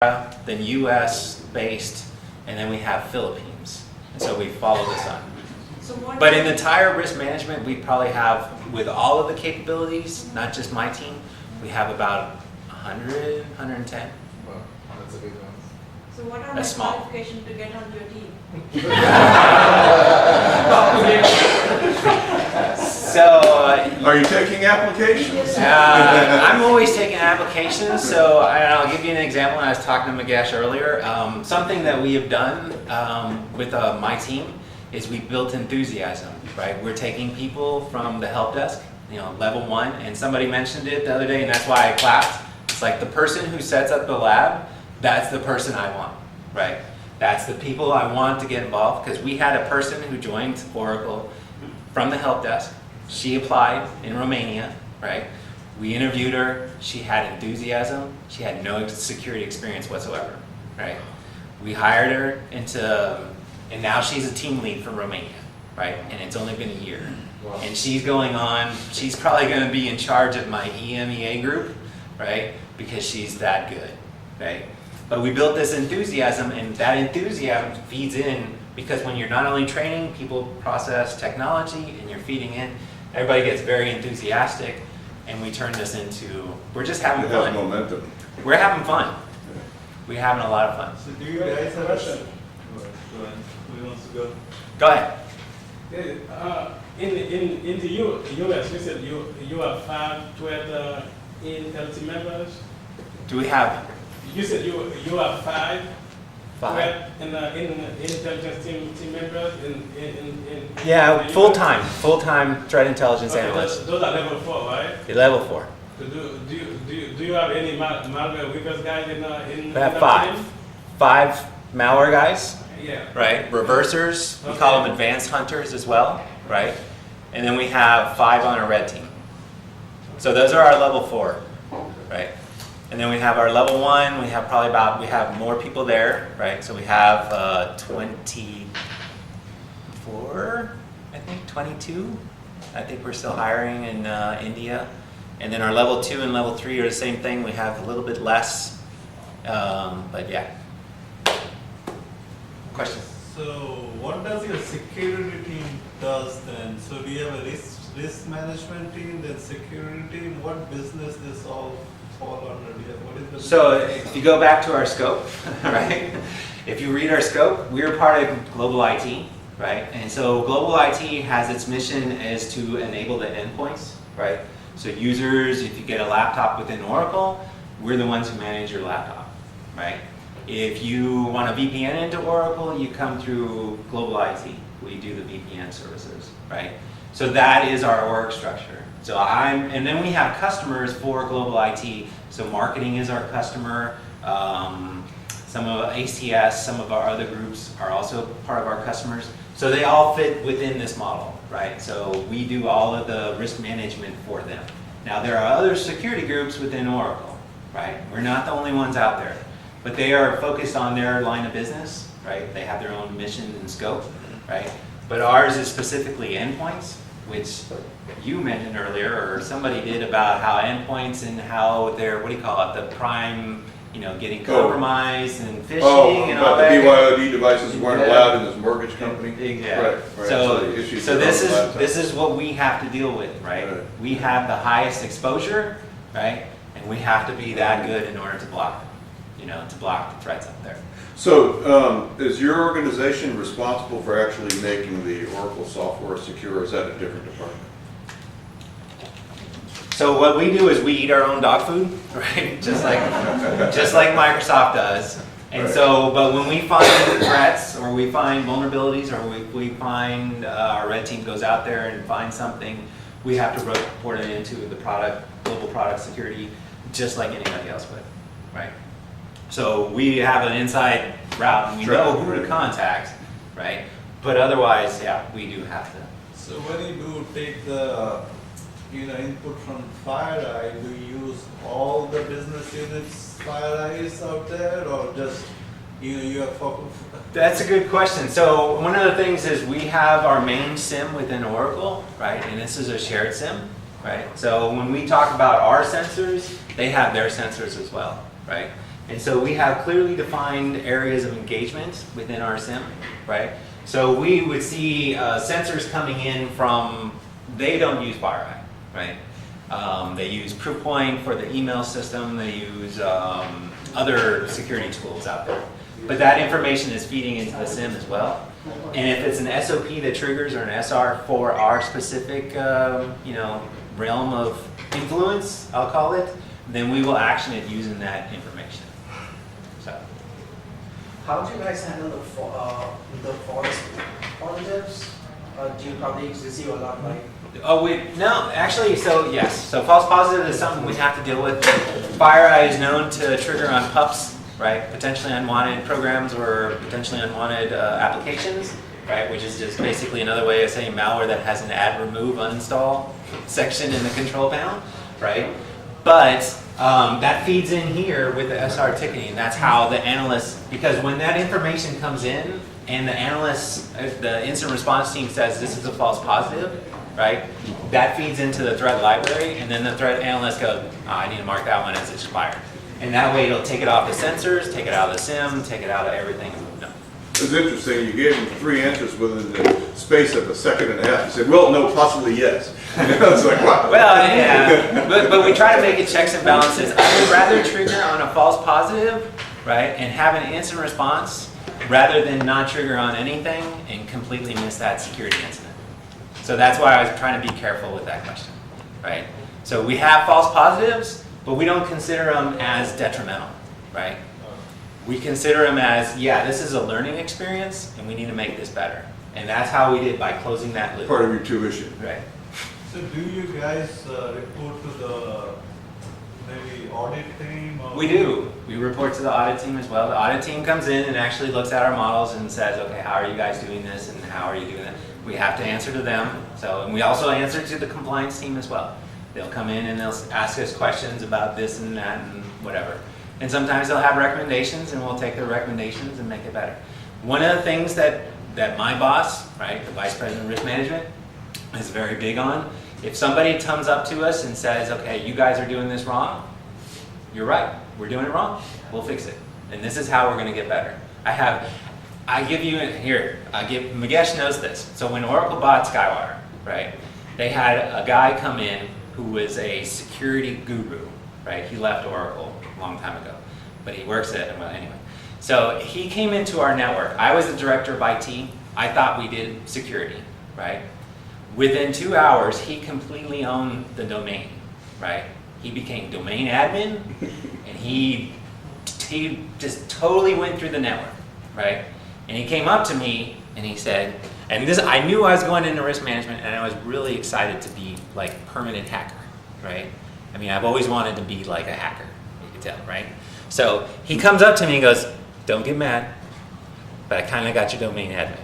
then US based, and then we have Philippines. And so we follow the sun. But in the entire risk management, we probably have, with all of the capabilities, not just my team, we have about 100, 110. Wow, that's a big one. So what are That's the small. qualifications to get on your team? So Are you taking applications? I'm always taking applications, so I'll give you an example. I was talking to Magash earlier. Something that we have done with my team is we built enthusiasm, right? We're taking people from the help desk, level 1, and somebody mentioned it the other day, and that's why I clapped. It's like the person who sets up the lab, that's the person I want, right? That's the people I want to get involved, because we had a person who joined Oracle from the help desk. She applied in Romania, right? We interviewed her. She had enthusiasm. She had no security experience whatsoever, right? We hired her and now she's a team lead for Romania, right? And it's only been a year. Wow. And she's probably going to be in charge of my EMEA group, right? Because she's that good, right? But we built this enthusiasm, and that enthusiasm feeds in because when you're not only training people process technology and you're feeding in, everybody gets very enthusiastic, and we turn this into, we're just having It has fun. momentum. We're having fun. We're having a lot of fun. So do you guys have a who wants to go? Go ahead. In the US, you said you have 12 Intel team members. Do we have You said you have 5 five? in intelligence team members in Yeah, the full-time threat intelligence Okay, analysts. those are level 4, right? Level 4. So do you have any malware weakness guys in We have that 5. team? 5 malware guys, Yeah. right? Reversers, we call them advanced hunters as well, right? And then we have 5 on our red team. So those are our level 4, right? And then we have our level 1, we have we have more people there, right? So we have 24, I think, 22. I think we're still hiring in India. And then our level 2 and level 3 are the same thing. We have a little bit less, but yeah. Question? So what does your security team does then? So do you have a risk management team, then security team? What business this all fall under? What is the So business? if you go back to our scope, right? If you read our scope, we're part of global IT, right? And so global IT has its mission is to enable the endpoints, right? So users, if you get a laptop within Oracle, we're the ones who manage your laptop, right? If you want a VPN into Oracle, you come through global IT. We do the VPN services, right? So that is our org structure. And then we have customers for global IT. So marketing is our customer. Some of ACS, some of our other groups are also part of our customers. So they all fit within this model, right? So we do all of the risk management for them. Now there are other security groups within Oracle, right? We're not the only ones out there, but they are focused on their line of business, right? They have their own mission and scope, right? But ours is specifically endpoints, which you mentioned earlier, or somebody did, about how endpoints and how they're, what do you call it, the prime, getting compromised and phishing and all About the that. BYOD devices weren't allowed in this mortgage company? Exactly. Right. So the issues so are this on is the laptop. this is what we have to deal with, right? Right. We have the highest exposure, right? And we have to be that good in order to block, to block the threats out there. So, is your organization responsible for actually making the Oracle software secure, or is that a different department? So what we do is we eat our own dog food, right? Just like Microsoft does. And Right. so, but when we find threats or we find vulnerabilities or we find our red team goes out there and finds something, we have to report it into the global product security, just like anybody else would, right? So we have an inside route and we know who to contact, right? But otherwise, yeah, we do have to. So when you do take the input from FireEye, do you use all the business units FireEyes out there, or just you have focus? That's a good question. So one of the things is we have our main SIM within Oracle, right? And this is a shared SIM, right? So when we talk about our sensors, they have their sensors as well, right? And so we have clearly defined areas of engagement within our SIM, right? So we would see sensors coming in from, they don't use FireEye, right? They use Proofpoint for the email system. They use other security tools out there. But that information is feeding into the SIM as well. And if it's an SOP that triggers or an SR for our specific, realm of influence, I'll call it, then we will action it using that information. So. How do you guys handle the false positives? Do you probably receive a lot like? Oh, no, actually, so yes. So false positive is something we have to deal with. FireEye is known to trigger on PUPs, right? Potentially unwanted programs or potentially unwanted applications, right? Which is just basically another way of saying malware that has an add, remove, uninstall section in the control panel, right? But that feeds in here with the SR ticketing. That's how the analysts, because when that information comes in and the analysts, the incident response team says this is a false positive, right? That feeds into the threat library, and then the threat analyst goes, I need to mark that one as expired. And that way it'll take it off the sensors, take it out of the SIM, take it out of everything. No. It was interesting, you gave them 3 answers within the space of a second and a half. You said, well, no, possibly yes. I was like, wow. Well, yeah, but we try to make it checks and balances. I would rather trigger on a false positive, right, and have an instant response rather than not trigger on anything and completely miss that security incident. So that's why I was trying to be careful with that question, right? So we have false positives, but we don't consider them as detrimental, right? We consider them as, yeah, this is a learning experience and we need to make this better. And that's how we did by closing that loop. Part of your tuition. Right. So do you guys report to the maybe audit team? Or We do. We report to the audit team as well. The audit team comes in and actually looks at our models and says, okay, how are you guys doing this and how are you doing that? We have to answer to them. So, and we also answer to the compliance team as well. They'll come in and they'll ask us questions about this and that and whatever. And sometimes they'll have recommendations and we'll take their recommendations and make it better. One of the things that my boss, right, the Vice President of Risk Management, is very big on, if somebody comes up to us and says, okay, you guys are doing this wrong, you're right, we're doing it wrong, we'll fix it. And this is how we're going to get better. Magesh knows this. So when Oracle bought Skywater, right, they had a guy come in who was a security guru, right? He left Oracle a long time ago, but he works at it, well, anyway. So he came into our network. I was the director of IT. I thought we did security, right? Within 2 hours, he completely owned the domain, right? He became domain admin, and he just totally went through the network, right? And he came up to me and he said, and this, I knew I was going into risk management and I was really excited to be like permanent hacker, right? I mean, I've always wanted to be like a hacker, you can tell, right? So he comes up to me and goes, don't get mad, but I kind of got your domain admin,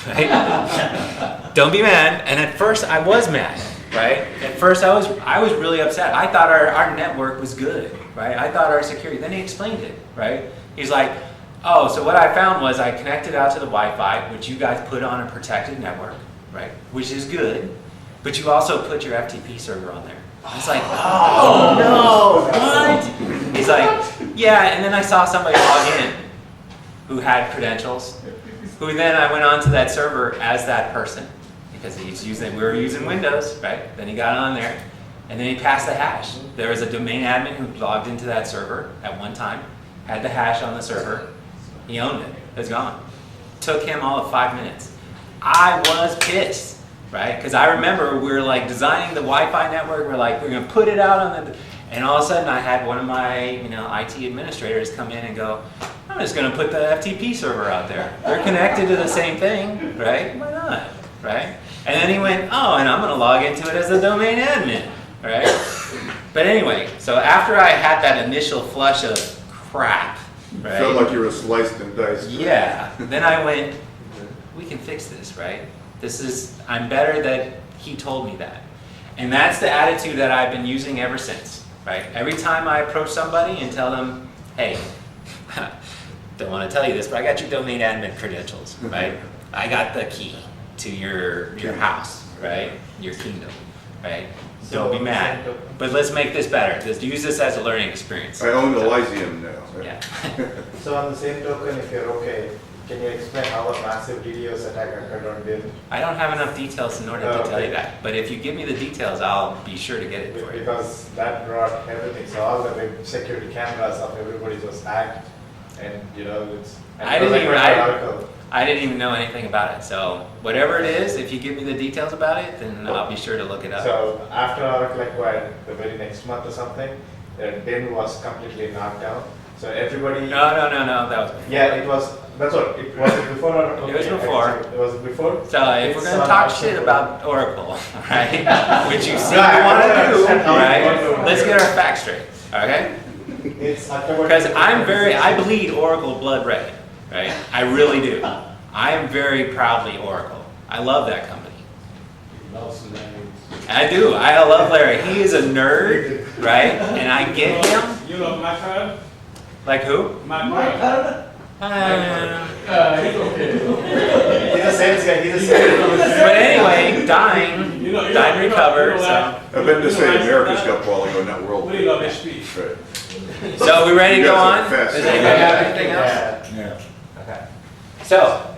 right? Don't be mad. And at first I was mad, right? At first I was really upset. I thought our network was good, right? I thought our security, then he explained it, right? He's like, oh, so what I found was I connected out to the Wi-Fi, which you guys put on a protected network, right? Which is good, but you also put your FTP server on there. I was like, oh no, what? He's like, yeah, and then I saw somebody log in who had credentials, who then I went onto that server as that person, because we were using Windows, right? Then he got on there, and then he passed the hash. There was a domain admin who logged into that server at one time, had the hash on the server. He owned it. It was gone. Took him all of 5 minutes. I was pissed, right? Because I remember we were like designing the Wi-Fi network. We're like, we're going to put it out on the, and all of a sudden I had one of my, IT administrators come in and go, I'm just going to put the FTP server out there. They're connected to the same thing, right? Why not, right? And then he went, oh, and I'm going to log into it as a domain admin, right? But anyway, so after I had that initial flush of crap, right? Felt like you were sliced and diced. Yeah. Then I went, we can fix this, right? I'm better that he told me that. And that's the attitude that I've been using ever since, right? Every time I approach somebody and tell them, hey, don't want to tell you this, but I got your domain admin credentials, right? I got the key to your house, right? Your kingdom, right? Don't be mad. But let's make this better. Just use this as a learning experience. I own the Lyceum now. Yeah. So on the same token, if you're okay, can you explain how a massive DDoS attack occurred on Dell? I don't have enough details in order to tell you that. But if you give me the details, I'll be sure to get it for you. Because that brought everything, so all the big security cameras of everybody was hacked, and it's. and I it was didn't even- like an article. I didn't even know anything about it. So whatever it is, if you give me the details about it, then I'll be sure to look it up. So after Oracle acquired the very next month or something, DEN was completely knocked down. So everybody. No, that was before. Yeah, it was. That's what it was. It before or It was okay, before. It was before. So if It's we're gonna on talk October. shit about Oracle, right, which you seem No, I to want to don't do, understand how you right? want to- Let's get our facts straight, okay? It's October. Because I bleed Oracle blood red, right? I really do. I am very proudly Oracle. I love that company. I do. I love Larry. He is a nerd, right? And I get him. You love my card? Like who? My card. It's okay. He's a sales guy. He's a sales guy. But anyway, dying, died and recovered. So, I meant to say America's Cup a while ago, not World We love Cup. HP. Right. so we ready to You go guys on? are fast. Does anybody have anything else? Yeah. Okay. So,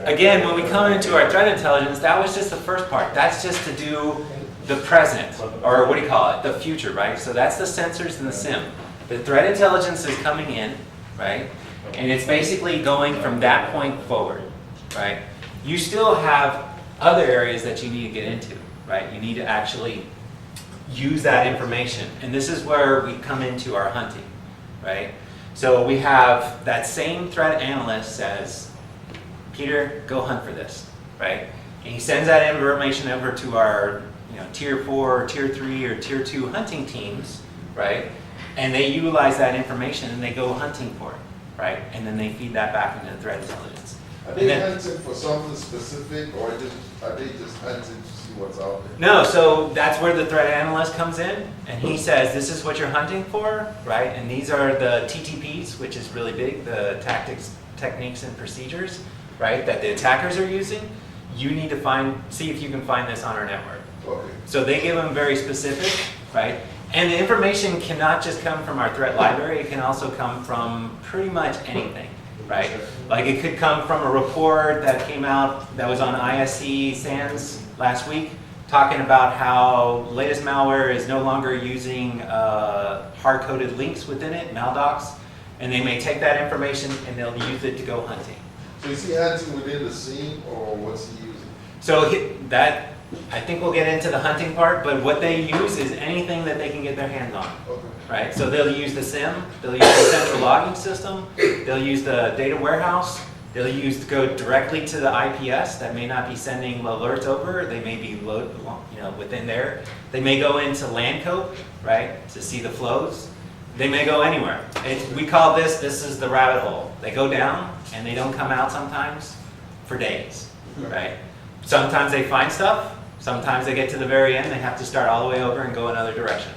again, when we come into our threat intelligence, that was just the first part. That's just to do the present, or what do you call it? The future, right? So that's the sensors and the SIM. The threat intelligence is coming in, right? And it's basically going from that point forward, right? You still have other areas that you need to get into, right? You need to actually use that information. And this is where we come into our hunting, right? So we have that same threat analyst says, Peter, go hunt for this, right? And he sends that information over to our tier 4, tier 3, or tier 2 hunting teams, right? And they utilize that information and they go hunting for it, right? And then they feed that back into the threat intelligence. Are And they then- hunting for something specific, or are they just hunting to see what's out there? No, so that's where the threat analyst comes in, and he says, this is what you're hunting for, right? And these are the TTPs, which is really big, the tactics, techniques, and procedures, right, that the attackers are using. You need to see if you can find this on our network. Okay. So they give them very specific, right? And the information cannot just come from our threat library, it can also come from pretty much anything, right? Like it could come from a report that came out that was on ISC SANS last week, talking about how latest malware is no longer using hard-coded links within it, maldocs, and they may take that information and they'll use it to go hunting. So is he hunting within the scene, or what's he using? So I think we'll get into the hunting part, but what they use is anything that they can get their hands on, Okay. right? So they'll use the SIM, they'll use the central logging system, they'll use the data warehouse, they'll go directly to the IPS that may not be sending alerts over, they may be within there. They may go into LANCOPE, right, to see the flows. They may go anywhere. We call this is the rabbit hole. They go down and they don't come out sometimes for days, right? Sometimes they find stuff, sometimes they get to the very end, they have to start all the way over and go another direction,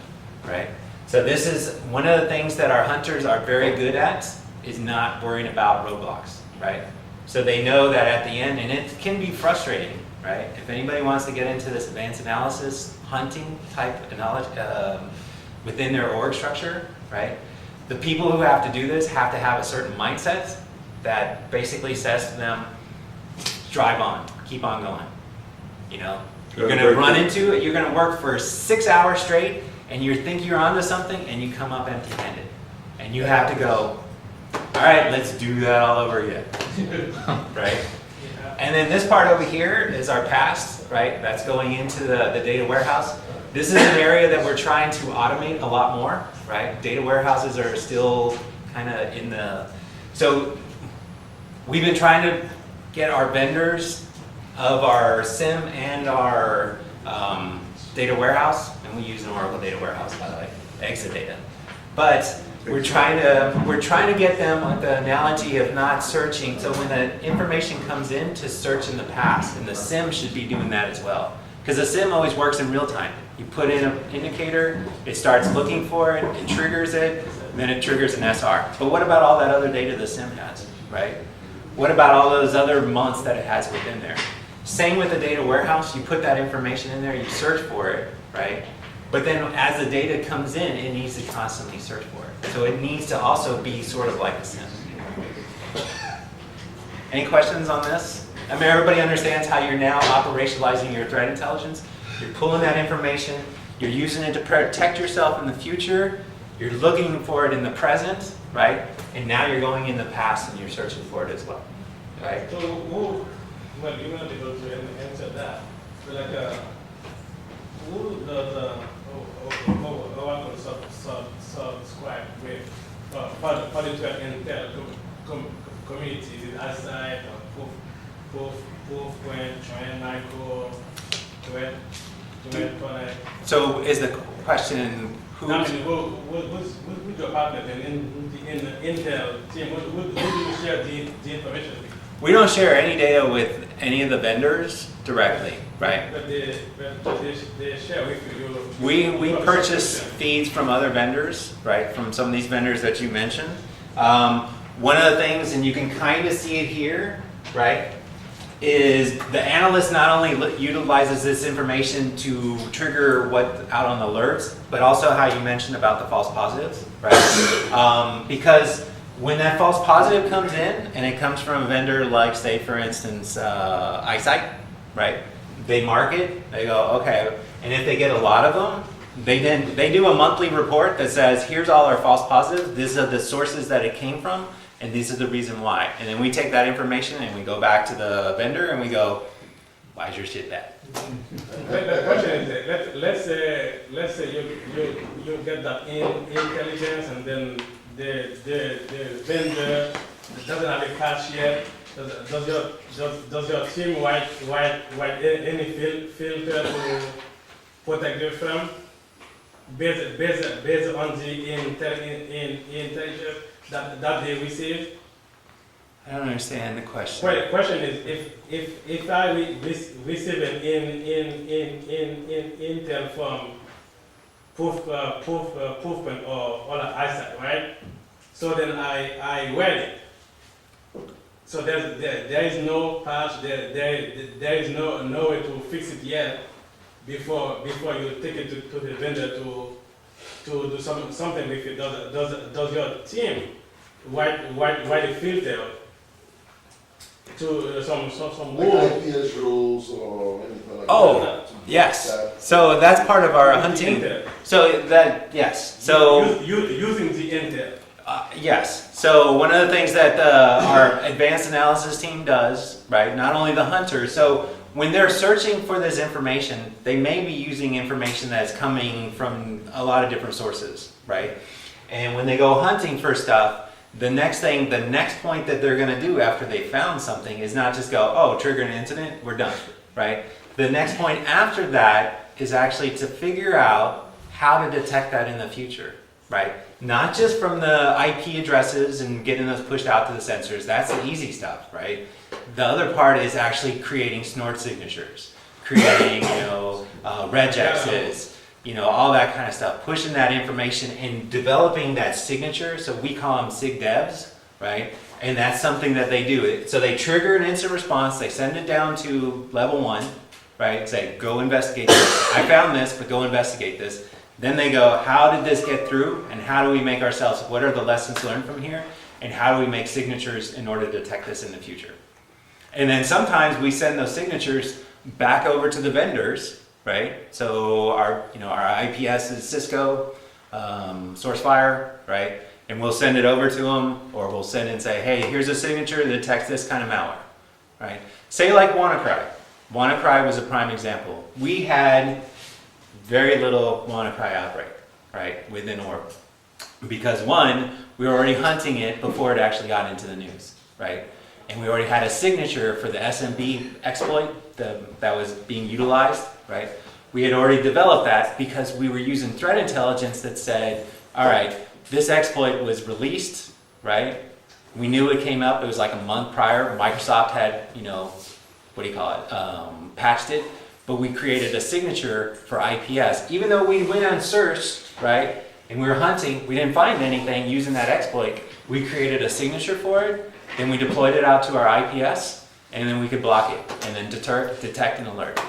right? So this is one of the things that our hunters are very good at, is not worrying about roadblocks, right? So they know that at the end, and it can be frustrating, right? If anybody wants to get into this advanced analysis, hunting type knowledge within their org structure, right? The people who have to do this have to have a certain mindset that basically says to them, drive on, keep on going. You're going to run into it, you're going to work for 6 hours straight, and you think you're onto something, and you come up empty-handed. And you have to go, all right, let's do that all over again, right? And then this part over here is our past, right? That's going into the data warehouse. This is an area that we're trying to automate a lot more, right? Data warehouses are still kind of in the... So we've been trying to get our vendors of our SIM and our data warehouse, and we use an Oracle data warehouse, by the way, Exadata. But we're trying to get them with the analogy of not searching. So when the information comes in, to search in the past, and the SIM should be doing that as well. Because the SIM always works in real time. You put in an indicator, it starts looking for it, it triggers it, then it triggers an SR. But what about all that other data the SIM has, right? What about all those other months that it has within there? Same with the data warehouse, you put that information in there, you search for it, right? But then as the data comes in, it needs to constantly search for it. So it needs to also be sort of like a SIEM. Any questions on this? I mean, everybody understands how you're now operationalizing your threat intelligence. You're pulling that information, you're using it to protect yourself in the future, you're looking for it in the present, right? And now you're going in the past and you're searching for it as well, right? So who, well, you're not able to answer that. But like, who does subscribe with for the threat intel community? Is it outside or Proofpoint, Trend Micro, Threat Connect? So is the question who? I mean, who's your partner in the Intel team? Who do you share the information with? We don't share any data with any of the vendors directly, right? But they share with you. We purchase feeds from other vendors, right? From some of these vendors that you mentioned. One of the things, and you can kind of see it here, right, is the analyst not only utilizes this information to trigger what out on the alerts, but also how you mentioned about the false positives, right? Because when that false positive comes in, and it comes from a vendor like, say, for instance, iSight, right? They mark it, they go, okay, and if they get a lot of them, they do a monthly report that says, here's all our false positives, these are the sources that it came from, and these are the reason why. And then we take that information and we go back to the vendor and we go, why's your shit bad? The question is, let's say you get that intelligence, and then the vendor doesn't have a patch yet. Does your team write any filter to protect you from based on the intelligence that they receive? I don't understand the question. Well, the question is, if I receive an intel from Proofpoint or iSight, right? So then I read it. So there is no patch, there is no way to fix it yet before you take it to the vendor to do something with it. Does your team write a filter to some Like rules? IPS rules or anything like Oh, that? yes. So that's part of our hunting. Intel. So that, yes. So Using the intel. yes. So one of the things that our advanced analysis team does, right, not only the hunters, so when they're searching for this information, they may be using information that's coming from a lot of different sources, right? And when they go hunting for stuff, the next point that they're going to do after they found something is not just go, oh, trigger an incident, we're done, right? The next point after that is actually to figure out how to detect that in the future, right? Not just from the IP addresses and getting those pushed out to the sensors. That's the easy stuff, right? The other part is actually creating snort signatures, creating, regexes, all that kind of stuff, pushing that information and developing that signature. So we call them SIG devs, right? And that's something that they do. So they trigger an instant response, they send it down to level 1, right? Say, go investigate this. I found this, but go investigate this. Then they go, how did this get through? And how do we make ourselves, what are the lessons learned from here? And how do we make signatures in order to detect this in the future? And then sometimes we send those signatures back over to the vendors, right? So our IPS is Cisco, SourceFire, right? And we'll send it over to them, or we'll send and say, hey, here's a signature that detects this kind of malware, right? Say like WannaCry. WannaCry was a prime example. We had very little WannaCry outbreak, right, within Oracle. Because one, we were already hunting it before it actually got into the news, right? And we already had a signature for the SMB exploit that was being utilized, right? We had already developed that because we were using threat intelligence that said, all right, this exploit was released, right? We knew it came up, it was like a month prior. Microsoft had, patched it, but we created a signature for IPS. Even though we went on search, right, and we were hunting, we didn't find anything using that exploit, we created a signature for it, then we deployed it out to our IPS, and then we could block it, and then detect and alert.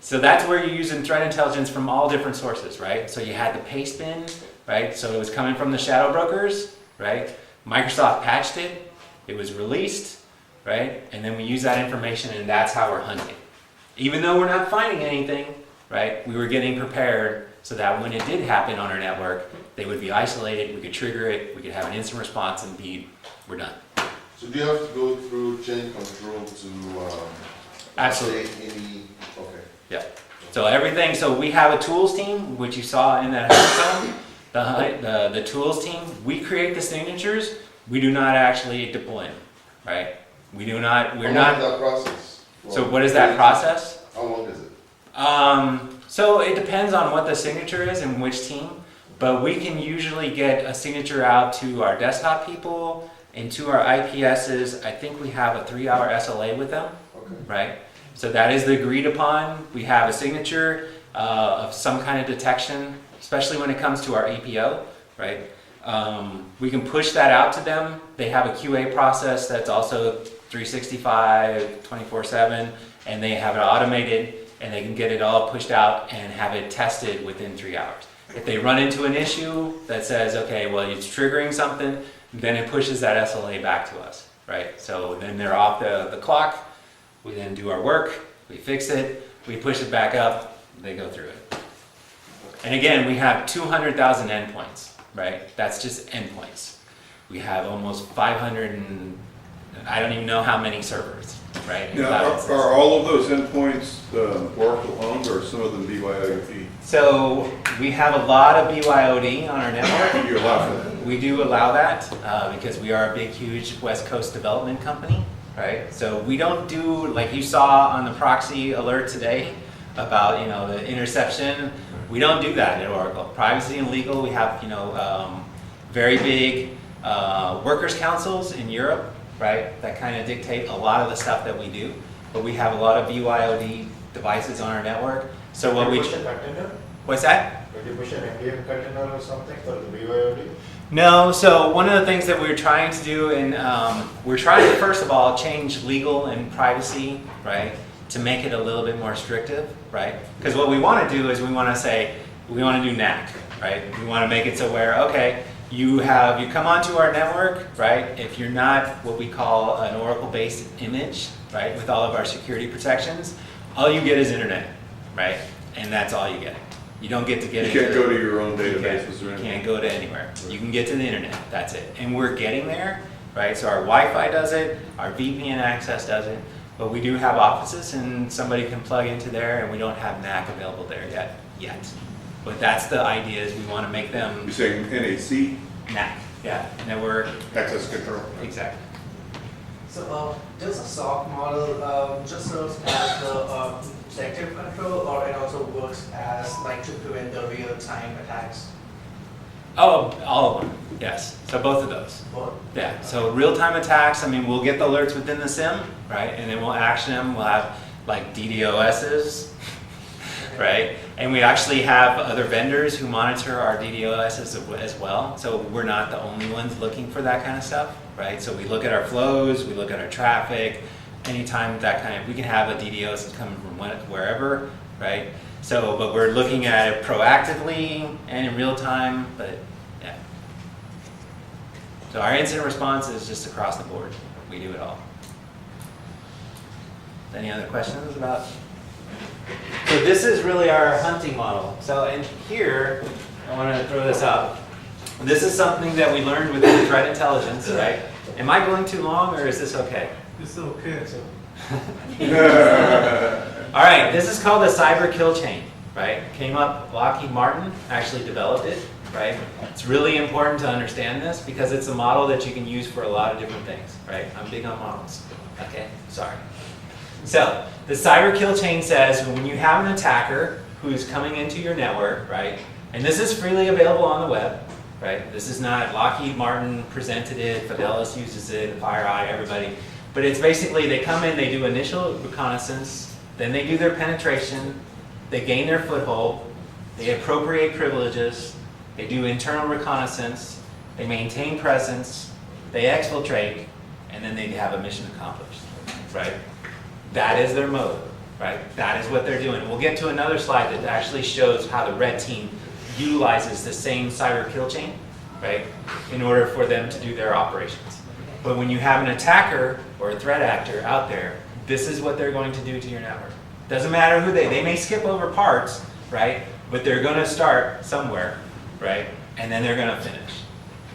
So that's where you're using threat intelligence from all different sources, right? So you had the paste bin, right? So it was coming from the shadow brokers, right? Microsoft patched it, it was released, right? And then we use that information and that's how we're hunting. Even though we're not finding anything, right? We were getting prepared so that when it did happen on our network, they would be isolated, we could trigger it, we could have an instant response and we're done. So do you have to go through chain control to, Absolutely. say any, okay. Yeah. So everything, so we have a tools team, which you saw in that hackathon. The tools team, we create the signatures, we do not actually deploy them, right? We're How long not, is that process? so what is that process? How long is it? So it depends on what the signature is and which team, but we can usually get a signature out to our desktop people and to our IPSs. I think we have a 3-hour SLA with them, Okay. right? So that is the agreed upon. We have a signature of some kind of detection, especially when it comes to our APO, right? We can push that out to them. They have a QA process that's also 365, 24/7, and they have it automated, and they can get it all pushed out and have it tested within 3 hours. If they run into an issue that says, okay, well, it's triggering something, then it pushes that SLA back to us, right? So then they're off the clock. We then do our work, we fix it, we push it back up, they go through it. And again, we have 200,000 endpoints, right? That's just endpoints. We have almost 500 and I don't even know how many servers, right? in Now, cloud are instances. all of those endpoints Oracle owned or some of them BYOD? So we have a lot of BYOD on our network. You allow for that? We do allow that because we are a big, huge West Coast development company, right? So we don't do, like you saw on the proxy alert today about, the interception. We don't do that at Oracle. Privacy and legal, we have, very big workers' councils in Europe, right? That kind of dictate a lot of the stuff that we do. But we have a lot of BYOD devices on our network. So what we, Push a container? what's that? Would you push an MDM container or something for the BYOD? No, so one of the things that we're trying to do, and we're trying to, first of all, change legal and privacy, right, to make it a little bit more restrictive, right? Because what we want to do is we want to say, we want to do NAC, right? We want to make it so where, okay, you come onto our network, right? If you're not what we call an Oracle-based image, right, with all of our security protections, all you get is internet, right? And that's all you get. You don't get to get You into can't go to your own databases or You anything? can't go to anywhere. You can get to the internet, that's it. And we're getting there, right? So our Wi-Fi does it, our VPN access does it, but we do have offices and somebody can plug into there and we don't have NAC available there yet. But that's the idea, is we want to make them You're saying NAC, NAC, yeah, network, access control? exactly. So, does a SOC model just serves as the detective control, or it also works as like to prevent the real-time attacks? Oh, all of them, yes. So both of those. Both? Yeah, so real-time attacks, we'll get the alerts within the SIM, right? And then we'll action them. We'll have like DDoSs, right? And we actually have other vendors who monitor our DDoSs as well. So we're not the only ones looking for that kind of stuff, right? So we look at our flows, we look at our traffic. Anytime we can have a DDoS coming from wherever, right? So, but we're looking at it proactively and in real time, but yeah. So our incident response is just across the board. We do it all. Any other questions about? So this is really our hunting model. So in here, I want to throw this up. This is something that we learned within threat intelligence, right? Am I going too long or is this okay? It's okay. All right, this is called the cyber kill chain, right? Came up, Lockheed Martin actually developed it, right? It's really important to understand this because it's a model that you can use for a lot of different things, right? I'm big on models, okay? Sorry. So, the cyber kill chain says when you have an attacker who's coming into your network, right? And this is freely available on the web, right? This is not Lockheed Martin presented it, Fidelis uses it, FireEye, everybody. But it's basically they come in, they do initial reconnaissance, then they do their penetration, they gain their foothold, they appropriate privileges, they do internal reconnaissance, they maintain presence, they exfiltrate, and then they have a mission accomplished, right? That is their mode, right? That is what they're doing. We'll get to another slide that actually shows how the red team utilizes the same cyber kill chain, right, in order for them to do their operations. But when you have an attacker or a threat actor out there, this is what they're going to do to your network. Doesn't matter who they may skip over parts, right, but they're going to start somewhere, right, and then they're going to finish.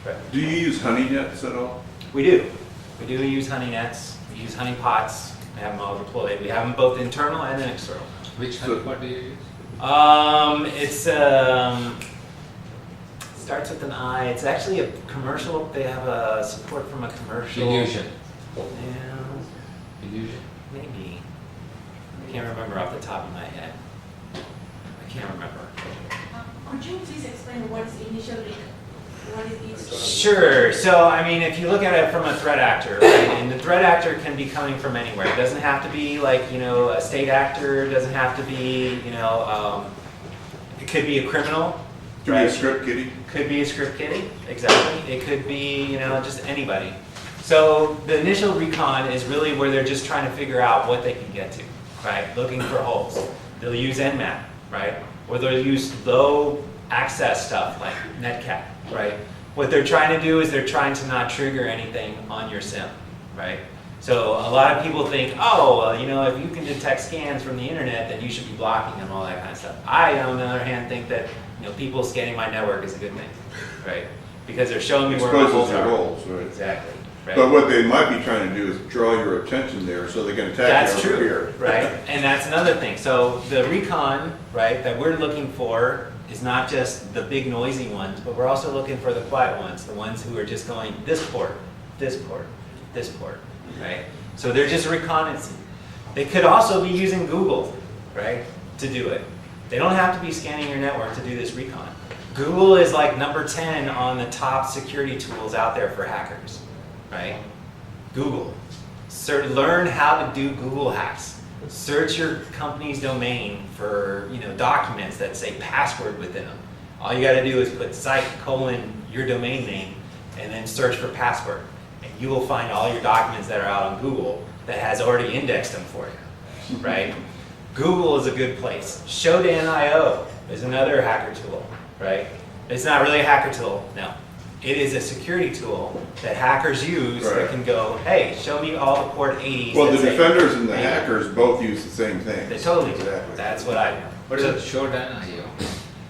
Right. Do you use honey nets at all? We do. We do use honey nets. We use honey pots. We have them all deployed. We have them both internal and then external. Which honeypot do you use? Starts with an I. It's actually a commercial. They have a support from a commercial. Illusion. Yeah, Illusion. maybe. I can't remember off the top of my head. I can't remember. Could you please explain what is initial recon? What is each? Sure. So, I mean, if you look at it from a threat actor, right, and the threat actor can be coming from anywhere. It doesn't have to be like, you know, a state actor. It doesn't have to be, you know, it could be a criminal. Could be a script kiddie? Could be a script kiddie, exactly. It could be, you know, just anybody. So the initial recon is really where they're just trying to figure out what they can get to, right? Looking for holes. They'll use Nmap, right? Or they'll use low access stuff like Netcat, right? What they're trying to do is they're trying to not trigger anything on your SIM, right? So a lot of people think, oh, well, you know, if you can detect scans from the internet, then you should be blocking them, all that kind of stuff. I, on the other hand, think that, you know, people scanning my network is a good thing, right? Because they're showing me where my Exposes holes your are. holes, right? Exactly, right? But what they might be trying to do is draw your attention there so they can attack That's you over true, here. right? And that's another thing. So the recon, right, that we're looking for is not just the big noisy ones, but we're also looking for the quiet ones, the ones who are just going this port, this port, this port, right? So they're just reconnaissance. They could also be using Google, right, to do it. They don't have to be scanning your network to do this recon. Google is like number 10 on the top security tools out there for hackers, right? Google. Learn how to do Google hacks. Search your company's domain for, you know, documents that say password within them. All you got to do is put site : your domain name and then search for password. And you will find all your documents that are out on Google that has already indexed them for you, right? Google is a good place. Shodan.io is another hacker tool, right? It's not really a hacker tool, no. It is a security tool that hackers use that Right. can go, hey, show me all the port 80s. Well, the that say- defenders and the hackers both use the same thing. They totally do. Exactly. That's what I do. What is it? Shodan.io.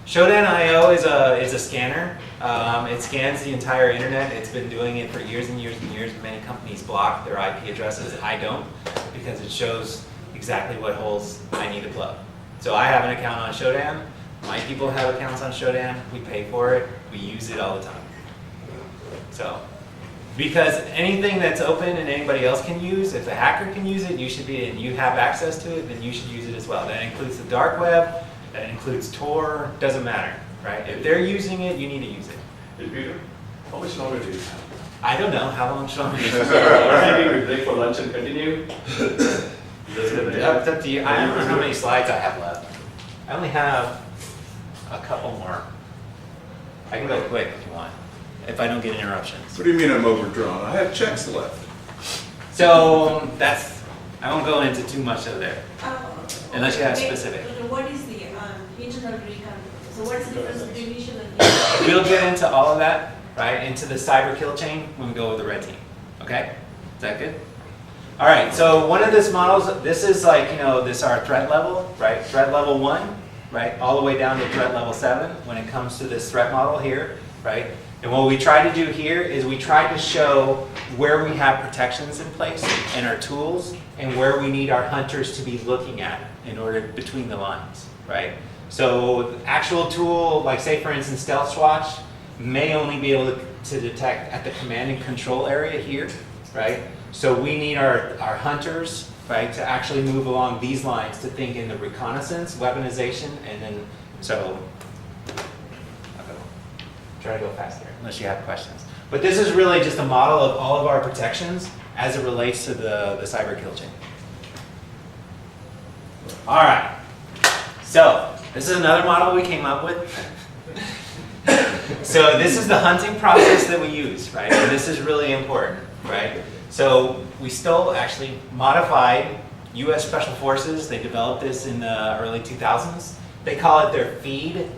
Shodan.io is a scanner. It scans the entire internet. It's been doing it for years and years and years. Many companies block their IP addresses. I don't, because it shows exactly what holes I need to plug. So I have an account on Shodan. My people have accounts on Shodan. We pay for it. We use it all the time. So, because anything that's open and anybody else can use, if a hacker can use it, you should be, and you have access to it, then you should use it as well. That includes the dark web. That includes Tor. Doesn't matter, right? If they're using it, you need to use it. Hey Peter, how much longer do you have? I don't know how long should I Maybe we break for lunch and continue? It's up to you. I don't know how many slides I have left. I only have a couple more. I can go quick if you want, if I don't get interruptions. What do you mean I'm overdrawn? I have checks left. So I won't go into too much of there. Unless you have wait, specific. What is the internal recon? So what's the difference between initial and recon? We'll get into all of that, right, into the cyber kill chain when we go with the red team. Okay? Is that good? All right, so one of these models, this is like, you know, this is our threat level, right? Threat level 1, right, all the way down to threat level 7 when it comes to this threat model here, right? And what we try to do here is we try to show where we have protections in place and our tools and where we need our hunters to be looking at in order between the lines, right? So the actual tool, like say for instance Stealth Swatch, may only be able to detect at the command and control area here, right? So we need our hunters, right, to actually move along these lines to think in the reconnaissance, weaponization, and then, so, okay. Try to go faster, unless you have questions. But this is really just a model of all of our protections as it relates to the cyber kill chain. All right, so this is another model we came up with. So this is the hunting process that we use, right? And this is really important, right? So we still actually modified US Special Forces, they developed this in the early 2000s. They call it their feed,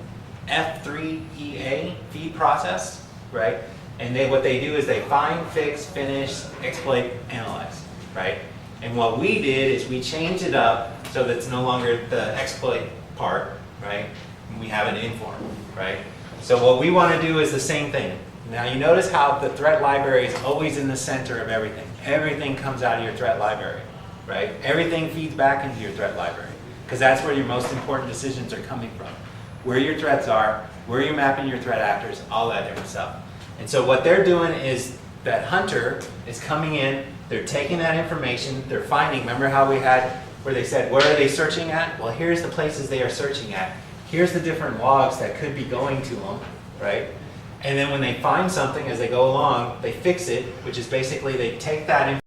F3EA, feed process, right? And what they do is they find, fix, finish, exploit, analyze, right? And what we did is we changed it up so that it's no longer the exploit part, right? And we have an inform, right? So what we want to do is the same thing. Now you notice how the threat library is always in the center of everything. Everything comes out of your threat library, right? Everything feeds back into your threat library because that's where your most important decisions are coming from. Where your threats are, where you're mapping your threat actors, all that different stuff. And so what they're doing is that Hunter is coming in, they're taking that information, they're finding, remember how we had where they said, where are they searching at? Well, here's the places they are searching at. Here's the different logs that could be going to them, right? And then when they find something as they go along, they fix it, which is basically they take that information